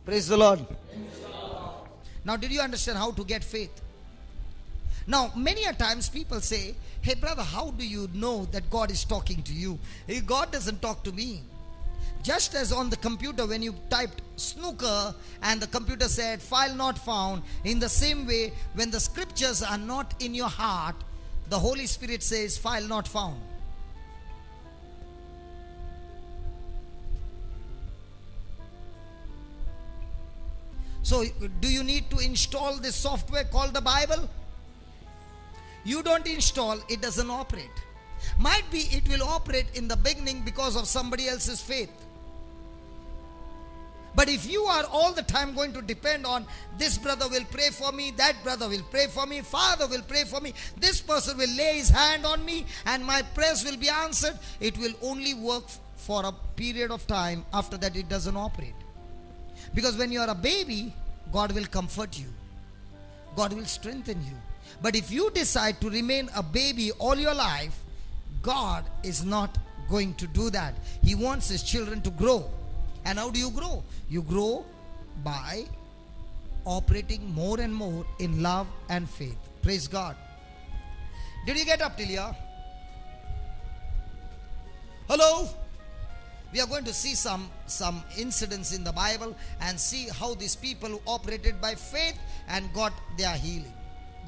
Praise the Lord. Now, did you understand how to get faith? Now, many a times people say, hey brother, how do you know that God is talking to you? Hey, God doesn't talk to me. Just as on the computer when you typed snooker and the computer said file not found, in the same way when the scriptures are not in your heart, the Holy Spirit says file not found. So do you need to install this software called the Bible? You don't install, it doesn't operate. Might be it will operate in the beginning because of somebody else's faith. But if you are all the time going to depend on this brother will pray for me, that brother will pray for me, father will pray for me, this person will lay his hand on me and my prayers will be answered, it will only work for a period of time. After that it doesn't operate. Because when you are a baby, God will comfort you. God will strengthen you. But if you decide to remain a baby all your life, God is not going to do that. He wants His children to grow. And how do you grow? You grow by operating more and more in love and faith. Praise God. Did you get up till here? Hello? We are going to see some incidents in the Bible and see how these people who operated by faith and got their healing,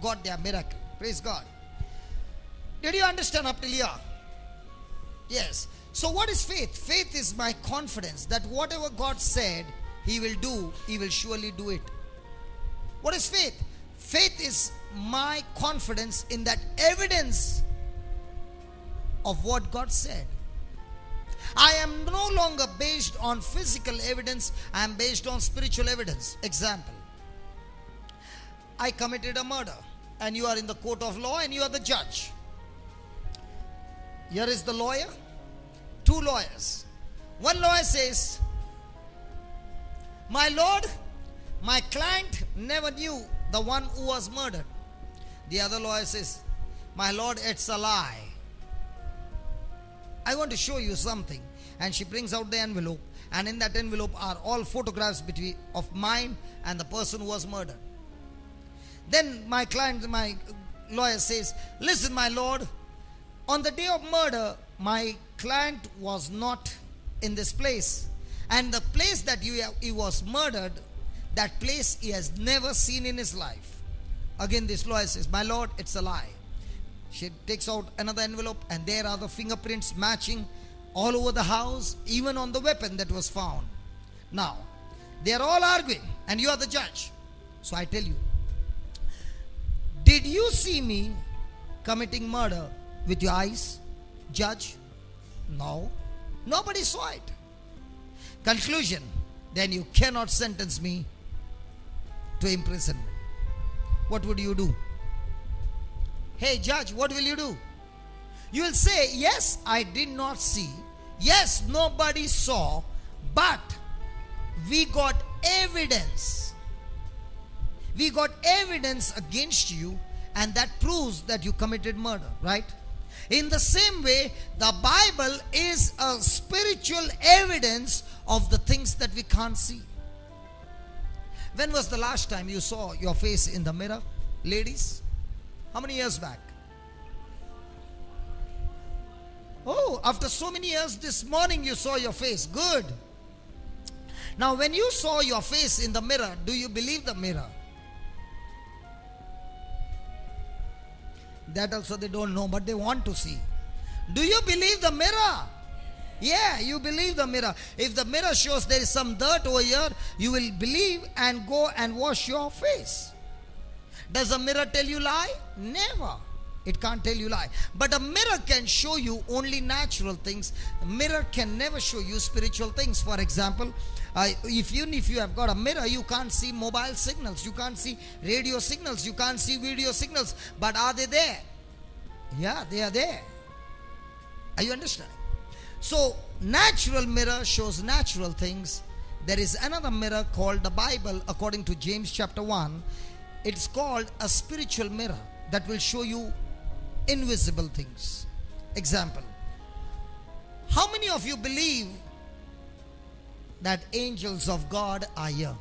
got their miracle. Praise God. Did you understand up till here? Yes. So what is faith? Faith is my confidence that whatever God said He will do, He will surely do it. What is faith? Faith is my confidence in that evidence of what God said. I am no longer based on physical evidence, I am based on spiritual evidence. Example, I committed a murder and you are in the court of law and you are the judge. Here is the lawyer, two lawyers. One lawyer says, my lord, my client never knew the one who was murdered. The other lawyer says, my lord, it's a lie. I want to show you something. And she brings out the envelope, and in that envelope are all photographs of mine and the person who was murdered. Then my lawyer says, listen my lord, on the day of murder my client was not in this place, and the place that he was murdered, that place he has never seen in his life. Again this lawyer says, my lord, it's a lie. She takes out another envelope and there are the fingerprints matching all over the house, even on the weapon that was found. Now, they are all arguing and you are the judge. So I tell you, did you see me committing murder with your eyes, judge? No, nobody saw it. Conclusion, then you cannot sentence me to imprisonment. What would you do? Hey judge, what will you do? You will say, yes, I did not see. Yes, nobody saw. But we got evidence. We got evidence against you, and that proves that you committed murder, right? In the same way, the Bible is a spiritual evidence of the things that we can't see. When was the last time you saw your face in the mirror, ladies? How many years back? Oh, after so many years, this morning you saw your face. Good. Now, when you saw your face in the mirror, do you believe the mirror? That also they don't know, but they want to see. Do you believe the mirror? Yeah, you believe the mirror. If the mirror shows there is some dirt over here, you will believe and go and wash your face. Does a mirror tell you lie? Never. It can't tell you lie. But a mirror can show you only natural things. A mirror can never show you spiritual things. For example, if you have got a mirror, you can't see mobile signals, you can't see radio signals, you can't see video signals. But are they there? Yeah, they are there. Are you understanding? So, natural mirror shows natural things. There is another mirror called the Bible, according to James chapter 1. It's called a spiritual mirror that will show you invisible things. Example, how many of you believe that angels of God are here?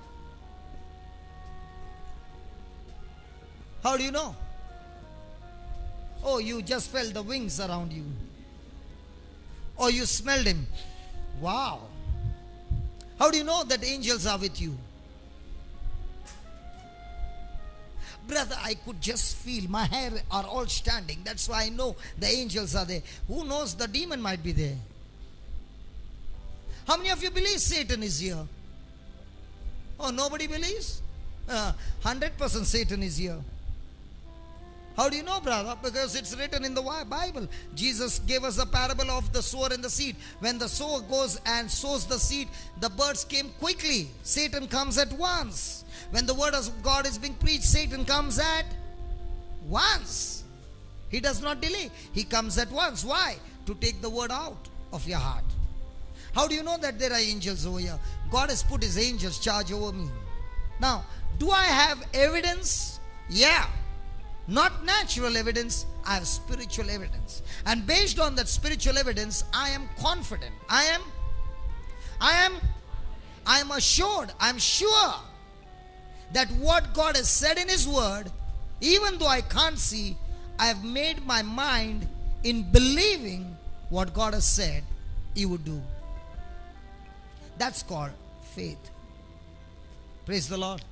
How do you know? Oh, you just felt the wings around you. Or you smelled him. Wow. How do you know that angels are with you? Brother, I could just feel my hair are all standing. That's why I know the angels are there. Who knows, the demon might be there. How many of you believe Satan is here? Oh, nobody believes? 100% Satan is here. How do you know, brother? Because it's written in the Bible. Jesus gave us the parable of the sower and the seed. When the sower goes and sows the seed, the birds came quickly. Satan comes at once. When the word of God is being preached, Satan comes at once. He does not delay. He comes at once. Why? To take the word out of your heart. How do you know that there are angels over here? God has put his angels charge over me. Now, do I have evidence? Yeah. Not natural evidence, I have spiritual evidence. And based on that spiritual evidence, I am confident. I am assured, I am sure that what God has said in his word, even though I can't see, I have made my mind in believing what God has said he would do. That's called faith. Praise the Lord.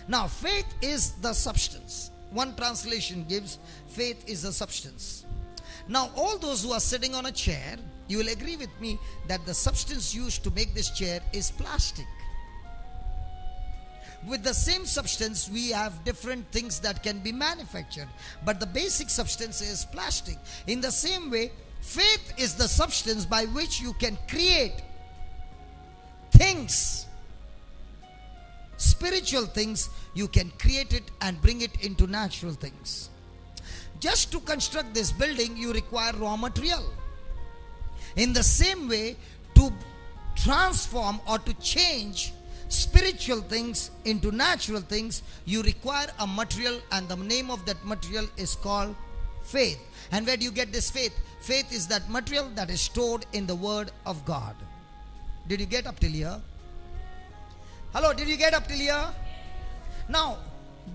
Now, faith is the substance. One translation gives, faith is the substance. Now, all those who are sitting on a chair, you will agree with me that the substance used to make this chair is plastic. With the same substance, we have different things that can be manufactured. But the basic substance is plastic. In the same way, faith is the substance by which you can create things. Spiritual things, you can create it and bring it into natural things. Just to construct this building, you require raw material. In the same way, to transform or to change spiritual things into natural things, you require a material, and the name of that material is called faith. And where do you get this faith? Faith is that material that is stored in the word of God. Did you get up till here? Hello, did you get up till here? Now,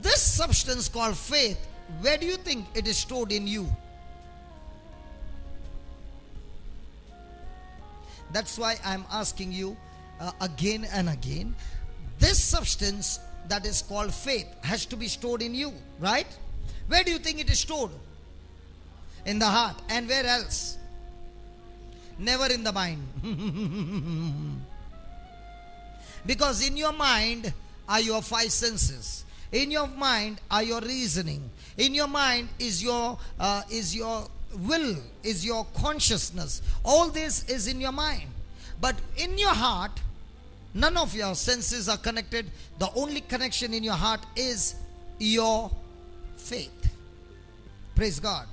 this substance called faith, where do you think it is stored in you? That's why I'm asking you again and again. This substance that is called faith has to be stored in you, right? Where do you think it is stored? In the heart. And where else? Never in the mind. Because in your mind are your five senses. In your mind are your reasoning. In your mind is your will, is your consciousness. All this is in your mind. But in your heart, none of your senses are connected. The only connection in your heart is your faith. Praise God.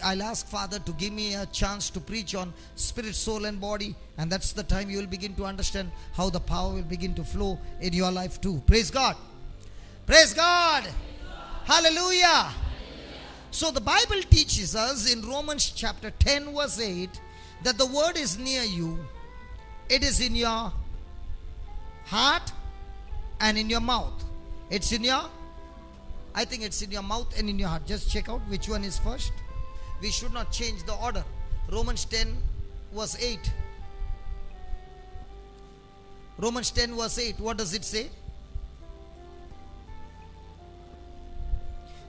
I'll ask Father to give me a chance to preach on spirit, soul and body, and that's the time you will begin to understand how the power will begin to flow in your life too. Praise God. Praise God. Praise God. Hallelujah. Hallelujah. So the Bible teaches us in Romans chapter 10 verse 8 that the word is near you. It is in your heart and in your mouth. I think it's in your mouth and in your heart. Just check out which one is first. We should not change the order. Romans 10 verse 8. Romans 10 verse 8. What does it say?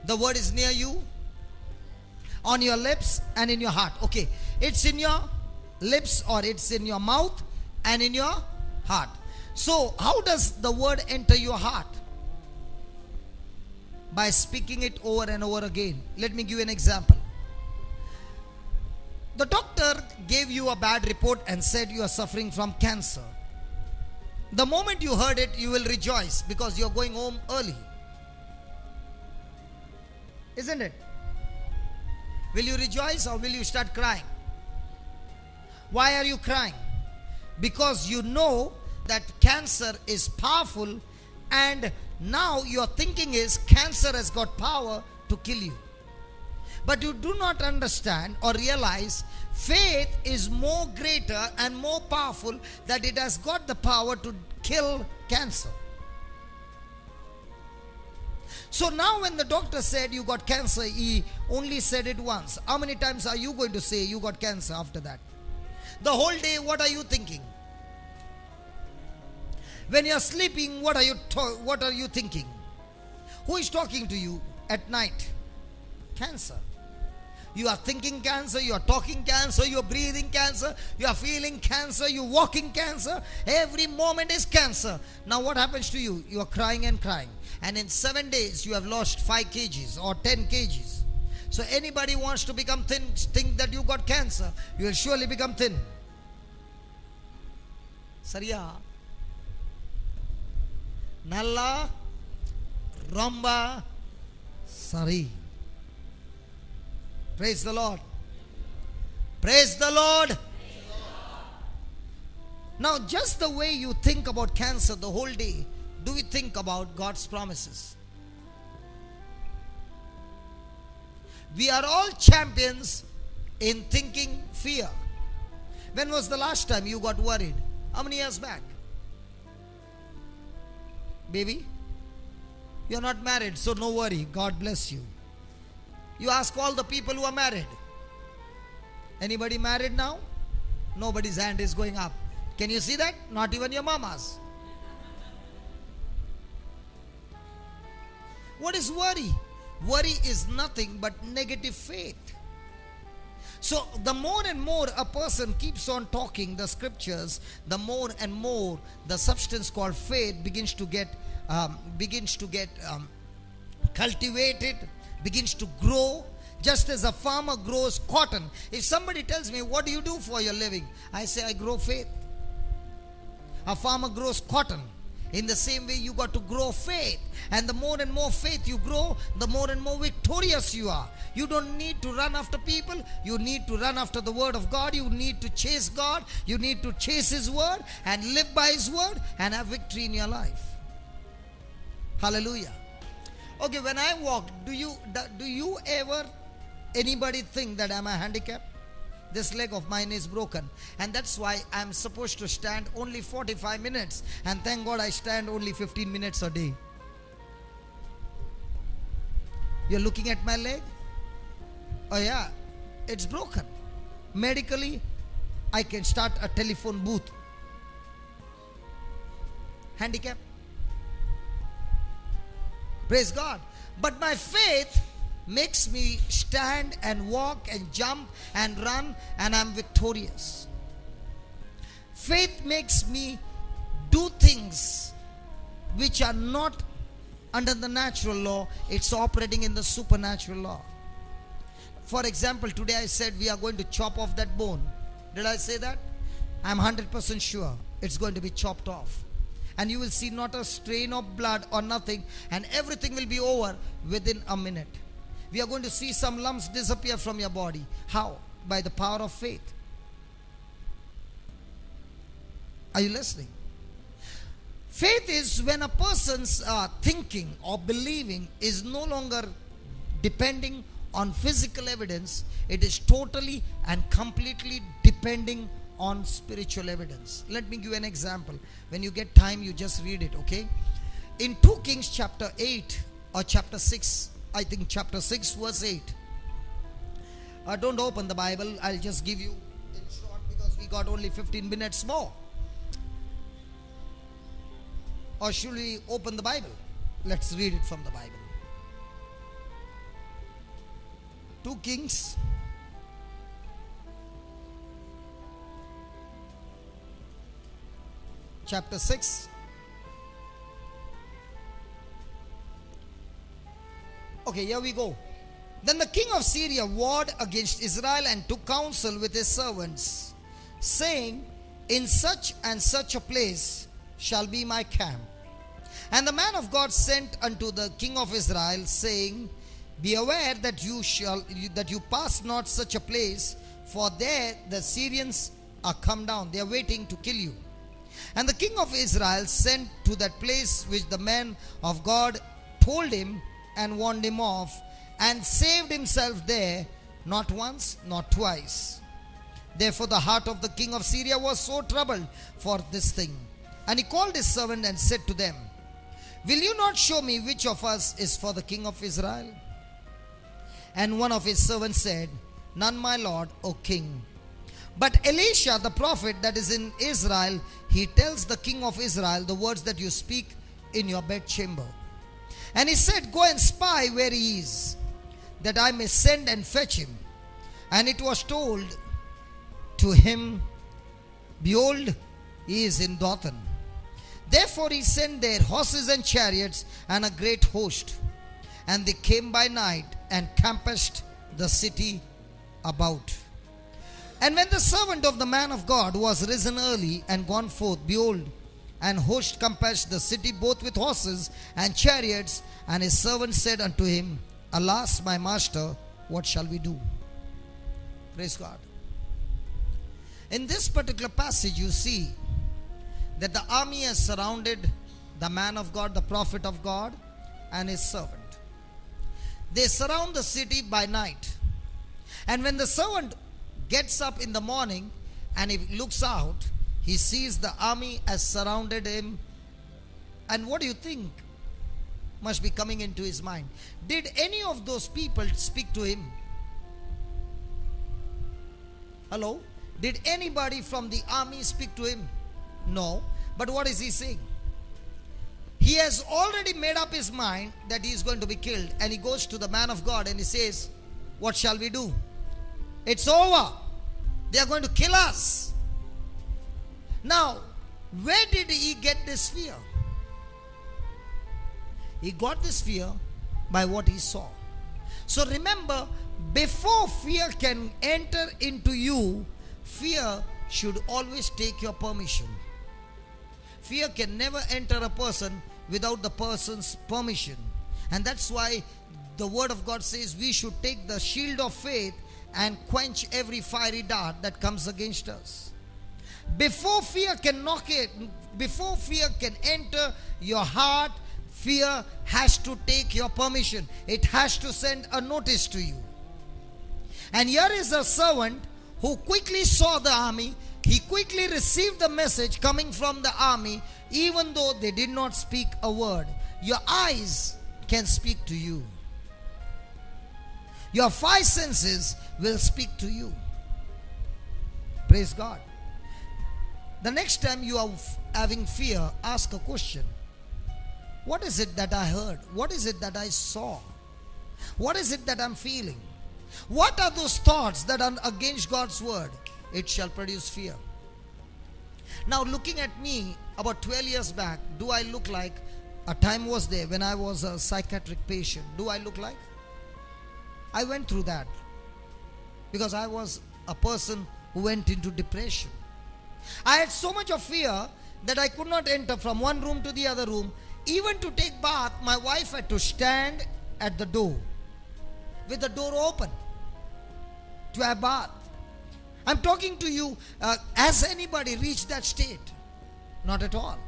The word is near you, on your lips and in your heart. Okay. It's in your lips or it's in your mouth and in your heart. So how does the word enter your heart? By speaking it over and over again. Let me give you an example. The doctor gave you a bad report and said you are suffering from cancer. The moment you heard it, you will rejoice because you are going home early. Isn't it? Will you rejoice or will you start crying? Why are you crying? Because you know that cancer is powerful, and now your thinking is cancer has got power to kill you. But you do not understand or realize faith is more greater and more powerful, that it has got the power to kill cancer. So now when the doctor said you got cancer, he only said it once. How many times are you going to say you got cancer after that? The whole day, what are you thinking? When you are sleeping, what are you thinking? Who is talking to you at night? Cancer. You are thinking cancer, you are talking cancer, you are breathing cancer, you are feeling cancer, you are walking cancer. Every moment is cancer. Now what happens to you? You are crying and crying. And in 7 days, you have lost 5 kgs or 10 kgs. So anybody wants to become thin, think that you got cancer, you will surely become thin. Sariya. Nalla Ramba Sari. Praise the Lord. Praise the Lord. Now, just the way you think about cancer the whole day, do we think about God's promises? We are all champions in thinking fear. When was the last time you got worried? How many years back? Baby, you're not married, so no worry. God bless you. You ask all the people who are married. Anybody married now? Nobody's hand is going up. Can you see that? Not even your mamas. What is worry? Worry is nothing but negative faith. So the more and more a person keeps on talking the scriptures, the more and more the substance called faith begins to get cultivated, begins to grow. Just as a farmer grows cotton. If somebody tells me, what do you do for your living? I say, I grow faith. A farmer grows cotton. In the same way, you got to grow faith. And the more and more faith you grow, the more and more victorious you are. You don't need to run after people. You need to run after the word of God. You need to chase God. You need to chase His word and live by His word and have victory in your life. Hallelujah. Okay, when I walk, do you ever, anybody think that I'm a handicap? This leg of mine is broken, and that's why I'm supposed to stand only 45 minutes, and thank God I stand only 15 minutes a day. You're looking at my leg? Oh yeah, it's broken. Medically, I can start a telephone booth. Handicap? Praise God. But my faith makes me stand and walk and jump and run, and I'm victorious. Faith makes me do things which are not under the natural law. It's operating in the supernatural law. For example, today I said we are going to chop off that bone. Did I say that? I'm 100% sure it's going to be chopped off. And you will see not a strain of blood or nothing, and everything will be over within a minute. We are going to see some lumps disappear from your body. How? By the power of faith. Are you listening? Faith is when a person's thinking or believing is no longer depending on physical evidence. It is totally and completely depending on spiritual evidence. Let me give you an example. When you get time, you just read it, okay? In 2 Kings chapter 8 or chapter 6, I think chapter 6 verse 8. Don't open the Bible. I'll just give you in short because we got only 15 minutes more. Or should we open the Bible? Let's read it from the Bible. 2 Kings chapter 6. Okay, here we go. Then the king of Syria warred against Israel and took counsel with his servants, saying, in such and such a place shall be my camp. And the man of God sent unto the king of Israel, saying, be aware that you pass not such a place, for there the Syrians are come down. They are waiting to kill you. And the king of Israel sent to that place which the man of God told him, and warned him off, and saved himself there, not once, not twice. Therefore the heart of the king of Syria was so troubled for this thing. And he called his servant and said to them, Will you not show me which of us is for the king of Israel? And one of his servants said, None, my lord, O king. But Elisha, the prophet that is in Israel, he tells the king of Israel the words that you speak in your bedchamber. And he said, Go and spy where he is, that I may send and fetch him. And it was told to him, Behold, he is in Dothan. Therefore he sent there horses and chariots and a great host. And they came by night and compassed the city about. And when the servant of the man of God was risen early and gone forth, behold, an host compassed the city both with horses and chariots. And his servant said unto him, Alas, my master, what shall we do? Praise God. In this particular passage, you see that the army has surrounded the man of God, the prophet of God, and his servant. They surround the city by night. And when the servant gets up in the morning and he looks out, he sees the army has surrounded him. And what do you think must be coming into his mind? Did any of those people speak to him? Hello? Did anybody from the army speak to him? No. But what is he saying? He has already made up his mind that he is going to be killed. And he goes to the man of God and he says, What shall we do? It's over. They are going to kill us. Now, where did he get this fear? He got this fear by what he saw. So remember, before fear can enter into you, fear should always take your permission. Fear can never enter a person without the person's permission. And that's why the word of God says we should take the shield of faith and quench every fiery dart that comes against us. Before fear can before fear can enter your heart, fear has to take your permission. It has to send a notice to you. And here is a servant who quickly saw the army. He quickly received the message coming from the army, even though they did not speak a word. Your eyes can speak to you. Your five senses will speak to you. Praise God. The next time you are having fear, ask a question. What is it that I heard? What is it that I saw? What is it that I'm feeling? What are those thoughts that are against God's word? It shall produce fear. Now, looking at me about 12 years back, do I look like a time was there when I was a psychiatric patient? Do I look like? I went through that because I was a person who went into depression. I had so much of fear that I could not enter from one room to the other room. Even to take bath, my wife had to stand at the door with the door open to have bath. I'm talking to you, has anybody reached that state? Not at all.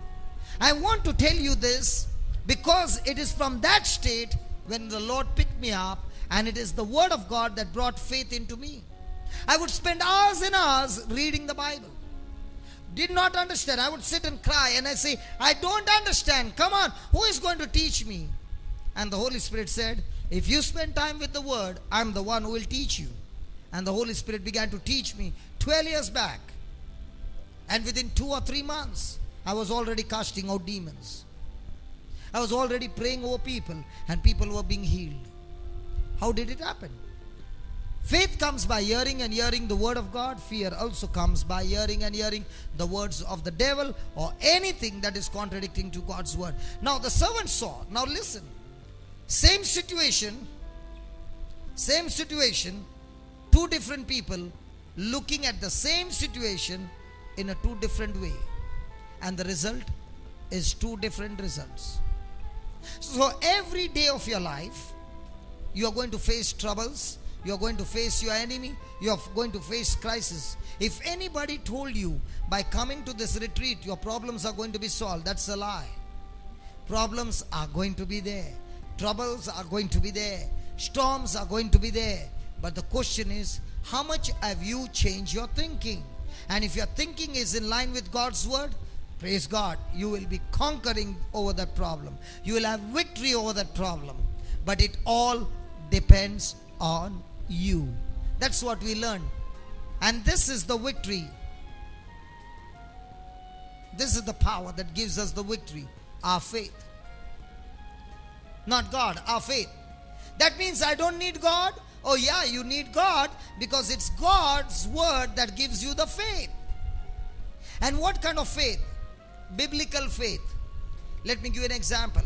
I want to tell you this because it is from that state when the Lord picked me up, and it is the word of God that brought faith into me. I would spend hours and hours reading the Bible. Did not understand. I would sit and cry and I say, I don't understand. Come on, who is going to teach me? And the Holy Spirit said, if you spend time with the word, I'm the one who will teach you. And the Holy Spirit began to teach me 12 years back. And within 2 or 3 months, I was already casting out demons. I was already praying over people and people were being healed. How did it happen? Faith comes by hearing and hearing the word of God. Fear also comes by hearing and hearing the words of the devil or anything that is contradicting to God's word. Now the servant saw. Now listen. Same situation. Two different people looking at the same situation in a two different way. And the result is two different results. So every day of your life, you are going to face troubles. You are going to face your enemy. You are going to face crisis. If anybody told you by coming to this retreat your problems are going to be solved, that's a lie. Problems are going to be there. Troubles are going to be there. Storms are going to be there. But the question is, how much have you changed your thinking? And if your thinking is in line with God's word, Praise God. You will be conquering over that problem. You will have victory over that problem. But it all depends on you. That's what we learned. And this is the victory. This is the power that gives us the victory. Our faith. Not God, our faith. That means I don't need God. Oh yeah, you need God, because it's God's word that gives you the faith. And what kind of faith? Biblical faith. Let me give you an example.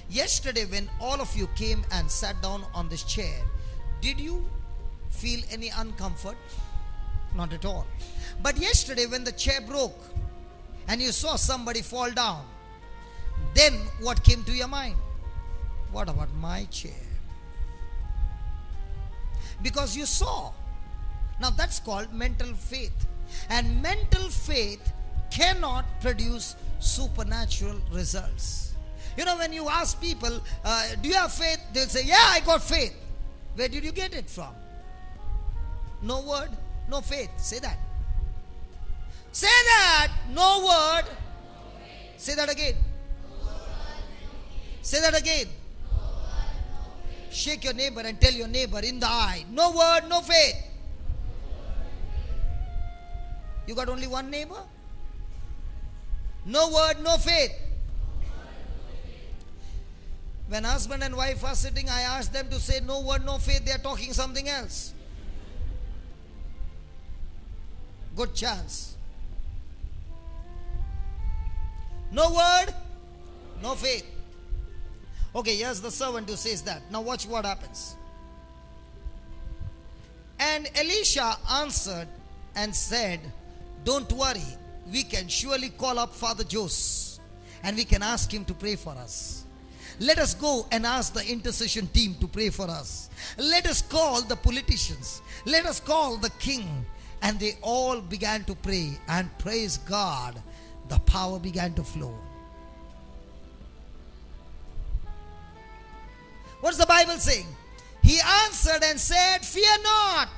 Yesterday when all of you came and sat down on this chair, did you feel any uncomfort? Not at all. But yesterday when the chair broke and you saw somebody fall down, then what came to your mind? What about my chair? Because you saw. Now that's called mental faith. And mental faith cannot produce supernatural results. You know, when you ask people, do you have faith? They'll say, yeah, I got faith. Where did you get it from? No word, no faith. Say that. Say that. No word. Say that again. Say that again. Shake your neighbor and tell your neighbor in the eye, no word, no faith. You got only one neighbor? No word, no faith. When husband and wife are sitting, I ask them to say no word, no faith. They are talking something else. Good chance. No word, no faith. Okay, here's the servant who says that. Now watch what happens. And Elisha answered and said, don't worry, we can surely call up Father Jose and we can ask him to pray for us. Let us go and ask the intercession team to pray for us. Let us call the politicians. Let us call the king. And they all began to pray, and praise God, the power began to flow. What's the Bible saying? He answered and said, fear not.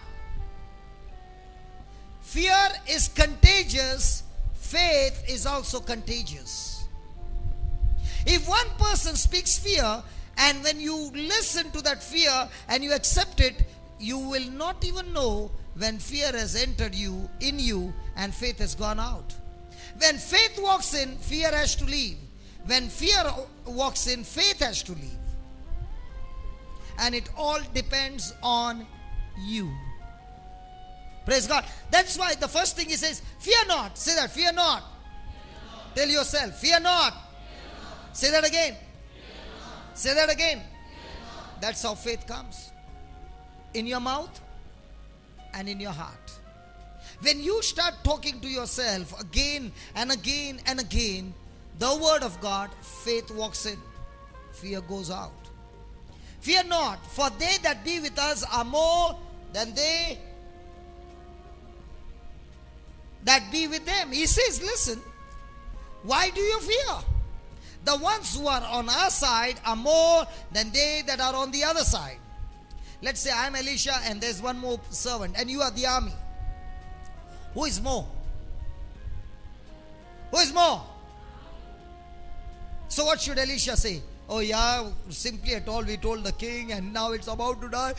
Fear is contagious. Faith is also contagious. If one person speaks fear, and when you listen to that fear and you accept it, you will not even know when fear has entered you, in you, and faith has gone out. When faith walks in, fear has to leave. When fear walks in, faith has to leave. And it all depends on you. Praise God. That's why the first thing he says, fear not. Say that, fear not. Fear not. Tell yourself, fear not. Fear not. Say that again. Say that again. That's how faith comes. In your mouth and in your heart. When you start talking to yourself again and again and again, the word of God, faith walks in. Fear goes out. Fear not, for they that be with us are more than they that be with them. He says, listen, why do you fear? The ones who are on our side are more than they that are on the other side. Let's say I am Elisha and there's one more servant and you are the army. Who is more? Who is more? So what should Elisha say? Oh yeah, simply at all we told the king and now it's about to die.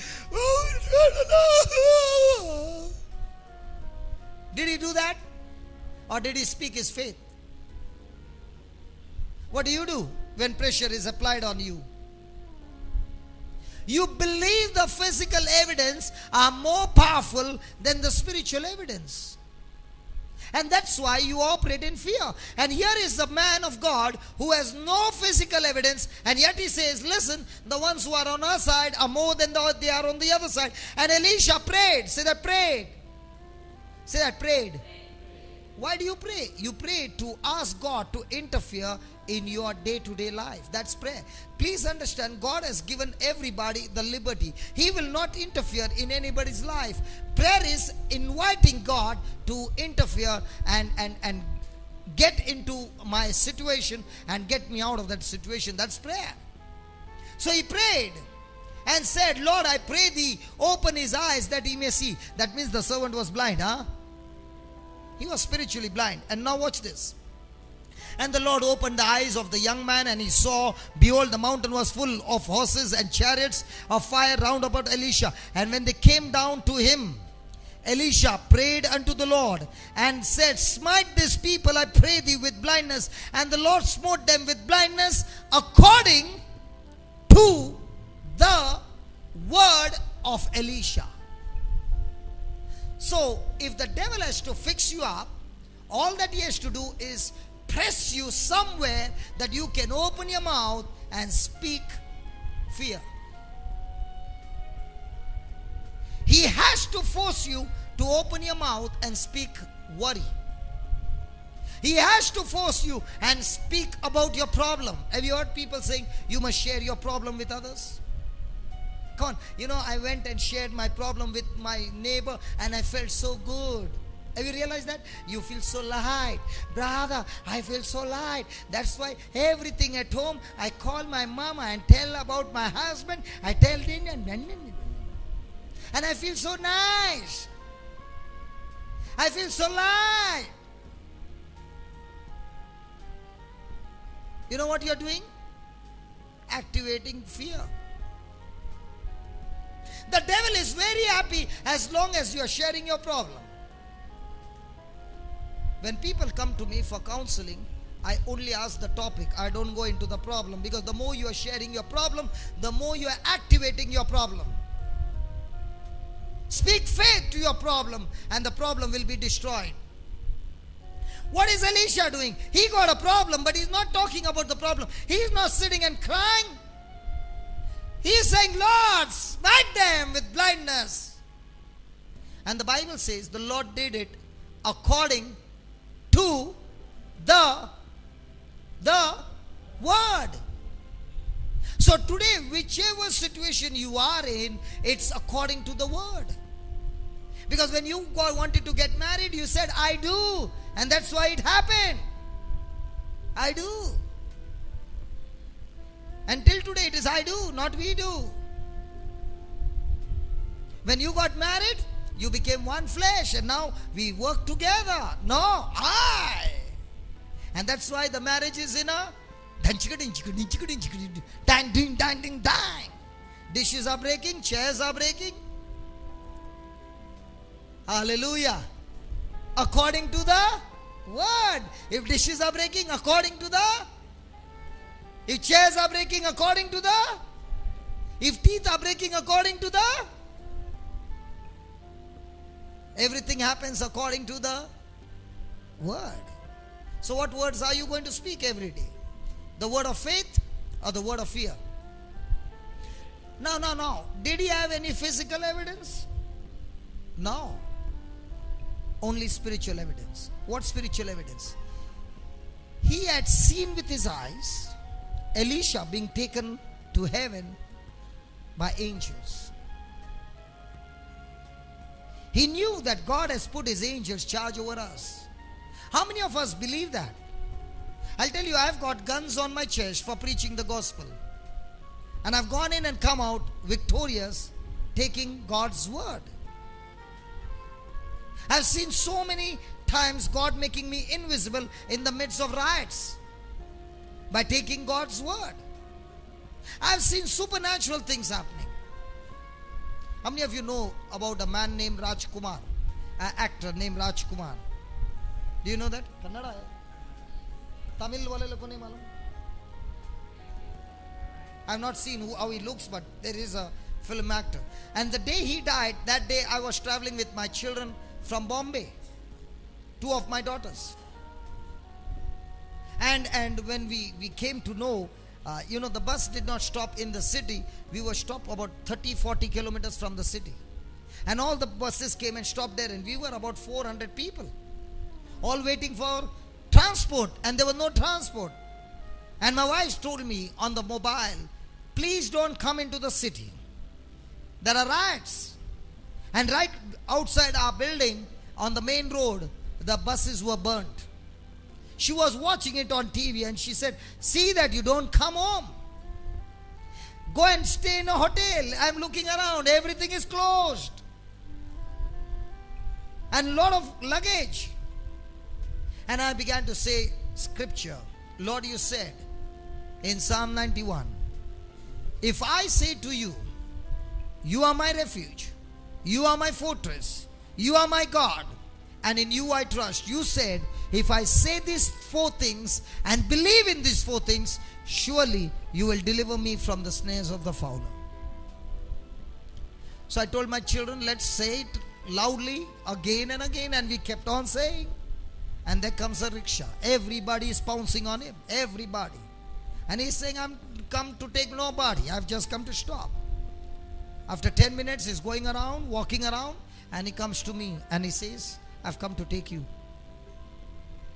Did he do that? Or did he speak his faith? What do you do when pressure is applied on you? You believe the physical evidence are more powerful than the spiritual evidence. And that's why you operate in fear. And here is the man of God who has no physical evidence, and yet he says, listen, the ones who are on our side are more than they are on the other side. And Elisha prayed. Say that, prayed. Say that, prayed. Why do you pray? You pray to ask God to interfere in your day-to-day life. That's prayer. Please understand, God has given everybody the liberty. He will not interfere in anybody's life. Prayer is inviting God to interfere and get into my situation and get me out of that situation. That's prayer. So he prayed and said, Lord, I pray thee, open his eyes that he may see. That means the servant was blind, huh? He was spiritually blind. And now watch this. And the Lord opened the eyes of the young man, and he saw, behold, the mountain was full of horses and chariots of fire round about Elisha. And when they came down to him, Elisha prayed unto the Lord and said, smite this people, I pray thee, with blindness. And the Lord smote them with blindness according to the word of Elisha. So, if the devil has to fix you up, all that he has to do is press you somewhere that you can open your mouth and speak fear. He has to force you to open your mouth and speak worry. He has to force you and speak about your problem. Have you heard people saying you must share your problem with others? Come on, I went and shared my problem with my neighbor and I felt so good. Have you realized that? You feel so light. Brother, I feel so light. That's why everything at home, I call my mama and tell about my husband. I tell them, and I feel so nice. I feel so light. You know what you're doing? Activating fear. The devil is very happy as long as you are sharing your problem. When people come to me for counseling, I only ask the topic. I don't go into the problem, because the more you are sharing your problem, the more you are activating your problem. Speak faith to your problem and the problem will be destroyed. What is Elisha doing? He got a problem, but he's not talking about the problem. He's not sitting and crying. He's saying, Lord, smite them with blindness. And the Bible says the Lord did it according to the word. So today, whichever situation you are in, it's according to the word. Because when you wanted to get married, you said, I do. And that's why it happened. I do. Until today, it is I do, not we do. When you got married, you became one flesh, and now we work together. No, I. And that's why the marriage is in a dang, ding, dang, ding, dang. Dishes are breaking, chairs are breaking. Hallelujah. According to the word. If dishes are breaking, according to the. If chairs are breaking, according to the. If teeth are breaking, according to the. Everything happens according to the word. So what words are you going to speak every day? The word of faith or the word of fear? No. Did he have any physical evidence? No. Only spiritual evidence. What spiritual evidence? He had seen with his eyes Elisha being taken to heaven by angels. He knew that God has put his angels charge over us. How many of us believe that? I'll tell you, I've got guns on my chest for preaching the gospel. And I've gone in and come out victorious, taking God's word. I've seen so many times God making me invisible in the midst of riots by taking God's word. I've seen supernatural things happening. How many of you know about a man named Raj Kumar? An actor named Raj Kumar. Do you know that? Kannada hai? Tamil wale loko nahi malum. I've not seen how he looks, but there is a film actor. And the day he died, that day I was traveling with my children from Bombay. 2 of my daughters. And when we came to know, the bus did not stop in the city. We were stopped about 30-40 kilometers from the city. And all the buses came and stopped there. And we were about 400 people. All waiting for transport. And there was no transport. And my wife told me on the mobile, please don't come into the city. There are riots. And right outside our building, on the main road, the buses were burnt. She was watching it on TV and she said, see that you don't come home. Go and stay in a hotel. I'm looking around. Everything is closed. And a lot of luggage. And I began to say scripture. Lord, you said in Psalm 91, if I say to you, you are my refuge, you are my fortress, you are my God, and in you I trust. You said, if I say these four things and believe in these four things, surely you will deliver me from the snares of the fowler. So I told my children, let's say it loudly again and again, and we kept on saying. And there comes a rickshaw. Everybody is pouncing on him. Everybody. And he's saying, I'm come to take nobody. I've just come to stop. After 10 minutes, he's going around, walking around, and he comes to me and he says, I've come to take you.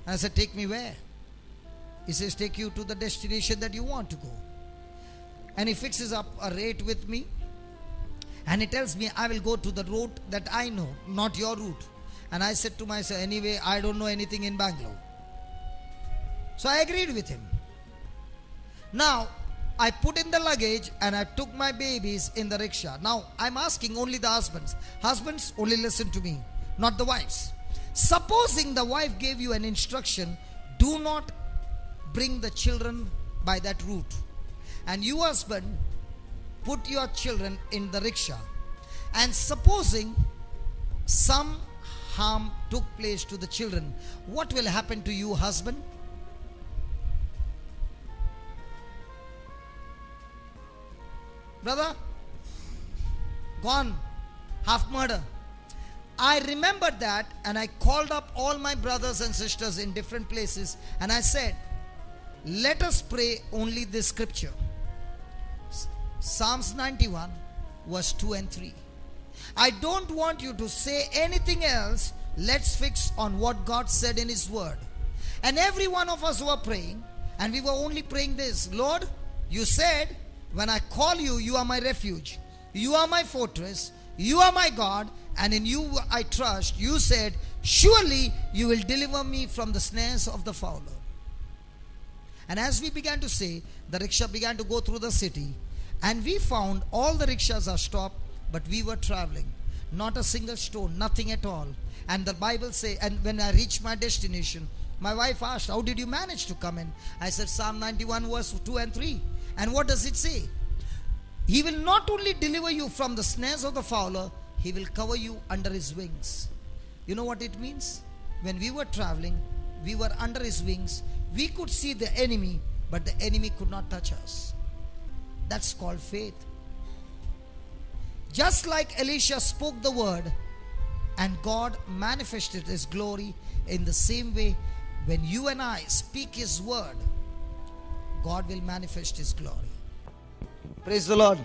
And I said, take me where? He says, take you to the destination that you want to go. And he fixes up a rate with me. And he tells me, I will go to the route that I know, not your route. And I said to myself, anyway, I don't know anything in Bangalore. So I agreed with him. Now, I put in the luggage and I took my babies in the rickshaw. Now, I'm asking only the husbands. Husbands, only listen to me, not the wives. Supposing the wife gave you an instruction, do not bring the children by that route. And you, husband, put your children in the rickshaw. And supposing some harm took place to the children, what will happen to you, husband? Brother, gone, half murder. I remembered that, and I called up all my brothers and sisters in different places, and I said, let us pray only this scripture. Psalms 91 verse 2 and 3. I don't want you to say anything else. Let's fix on what God said in His word. And every one of us were praying, and we were only praying this: Lord, you said, when I call you, you are my refuge, you are my fortress, you are my God, and in you I trust. You said, surely you will deliver me from the snares of the fowler. And as we began to say, the rickshaw began to go through the city, and we found all the rickshaws are stopped, but we were traveling. Not a single stone, nothing at all. And the Bible says, and when I reached my destination, my wife asked, how did you manage to come in? I said, Psalm 91 verse 2 and 3. And what does it say? He will not only deliver you from the snares of the fowler, He will cover you under His wings. You know what it means? When we were traveling, we were under His wings. We could see the enemy, but the enemy could not touch us. That's called faith. Just like Elisha spoke the word and God manifested His glory, in the same way, when you and I speak His word, God will manifest His glory. Praise the Lord.